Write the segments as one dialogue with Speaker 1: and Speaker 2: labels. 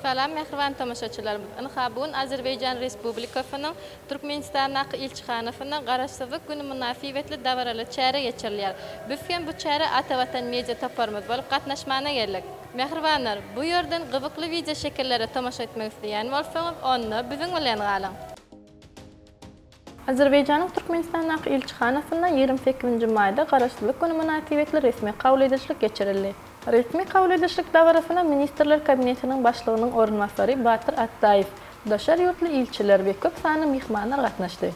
Speaker 1: Salam mehriban tomoshachilar. Bugun Azerbayjon Respublikasining Turkmenistondagi elchixonasida Qarashsizlik kuni munosabatli davralar chara geçirilyar. Biz ham bu chara Ata Vatan media toparimiz bo'lib qatnashmani geldik. Mehribanlar, bu yerdan qiziqli video shakllari tomosha etmek isteyen bo'lsangiz, onni bizning bilan qoling. Azerbayjonning Turkmenistondagi elchixonasida 28-mayda Qarashsizlik kuni munosabatli rasmiy qabul edilishlik geçirildi. Resmi qabul edilishlik davrasida Ministerlar Kabinetining boshlig'ining o'rinbosari Batir Attayev, doshar yurtli elchilar va ko'p sonli mehmonlar qatnashdi.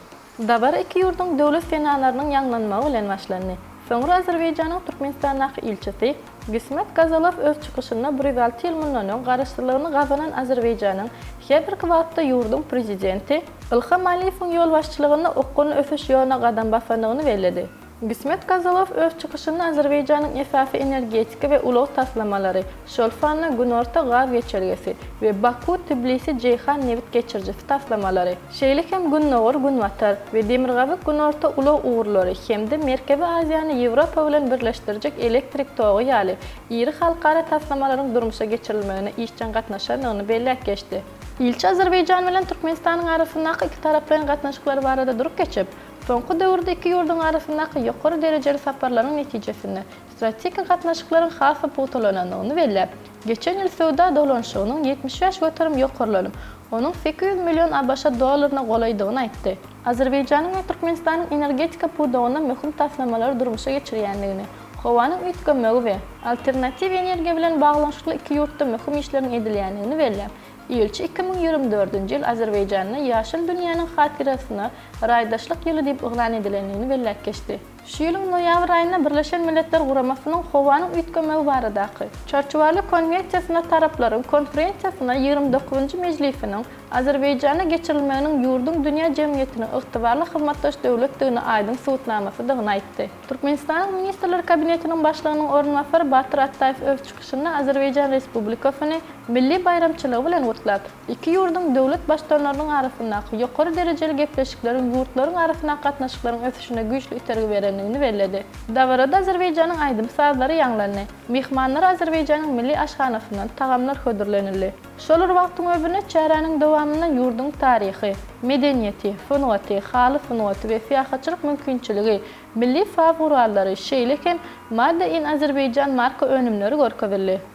Speaker 1: Davra ikki yurtning davlat senalarining yangilanmasi bilan boshlandi. So'ngra Azerbayjonning Turkmenistondagi elchisi Gismet Gazalov o'z chiqishida 106 yil bundan qarashchilarni g'azanan Azerbayjonning har bir vaqtda yurtning prezidenti Ilham Aliyevning yo'l boshchiligida o'qishni o'sish yo'lida qadam bosganligini belgiladi. Gismet Gazalov o'z chiqishida Azerbayjonning asosiy energetika va ulov taslamalari, Sholfanni Gunorta g'az yetkazgisi va Baku Tbilisi Ceyhan neft geçirgisi taslamalari, Sheylikem Gunnoğur Gunvatar va Demirg'avik Gunorta ulov o'g'irlari hamda Markaziy Osiyoni Yevropa bilan birlashtirajak elektrik tog'i yali iri xalqaro taslamalarning durmusha geçirilmagini ishchan qatnashganligini belgilab geçdi. Elchi Azerbayjon bilan Turkmenistonning arasındagi ikki taraflarning qatnashliklari borada durib keçib, so'nggi davrda ikki yurtning arasındagi yuqori darajali safarlarning natijasida strategik qatnashliklaring xavfi po'talanganligini belgilab, geçen yil savdo do'lanishining 75 ko'tarim yuqorilanib, onun 800 million ABSH dollarini qo'llaydigini aytdi. Azerbayjonning va Turkmenistonning energetika podog'ini muhim taslamalar durmusha geçirganligini, havoning o'tkazmagi va alternativ energiya bilan bog'lanishli ikki yurtda muhim ishlarning edilganligini belgilab, elchi 2024-yil Azerbayjonni Yaşil dunyoning xotirasini raydaşlik yili deb e'lon edilganligini belgilab geçdi. Shu yilning noyabr oyida Birlashgan Millatlar Quramasining havoning o'tkazmagi boradagi Chorchivarli konvensiyasina taraflari konferensiyasida 29-majlisining Azerbayjonga geçirilmagining yurtning dunyo jamiyatining iqtiborli xizmatdosh davlatligini aydin so'zlamasini aytdi. Turkmeniston Ministerlar Kabinetining boshlig'ining o'rinbosari Batir Attayev o'z chiqishida Azerbayjon Respublikasini milliy bayramchilik bilan o'tlab, ikki yurtning davlat boshliqlarining arasindagi yuqori darajali gaplashishlarning yurtlarning arasida qatnashishlarning o'sishini kuchli itarib berganligini belgiladi. Davrada Azerbayjonning aydim so'zlari yanglandi. Mehmonlar Azerbayjonning milliy oshxonasidan taomlar hozirlanildi. Şolar vaqtning o'zida charaning davomida yurtning tarixi, madaniyati, fun'ati, xalq fun'ati va sayohatchilik mumkinchiligi, milliy favoritlari, Sheylikem Made in Azerbayjon marka önümleri ko'rsatildi.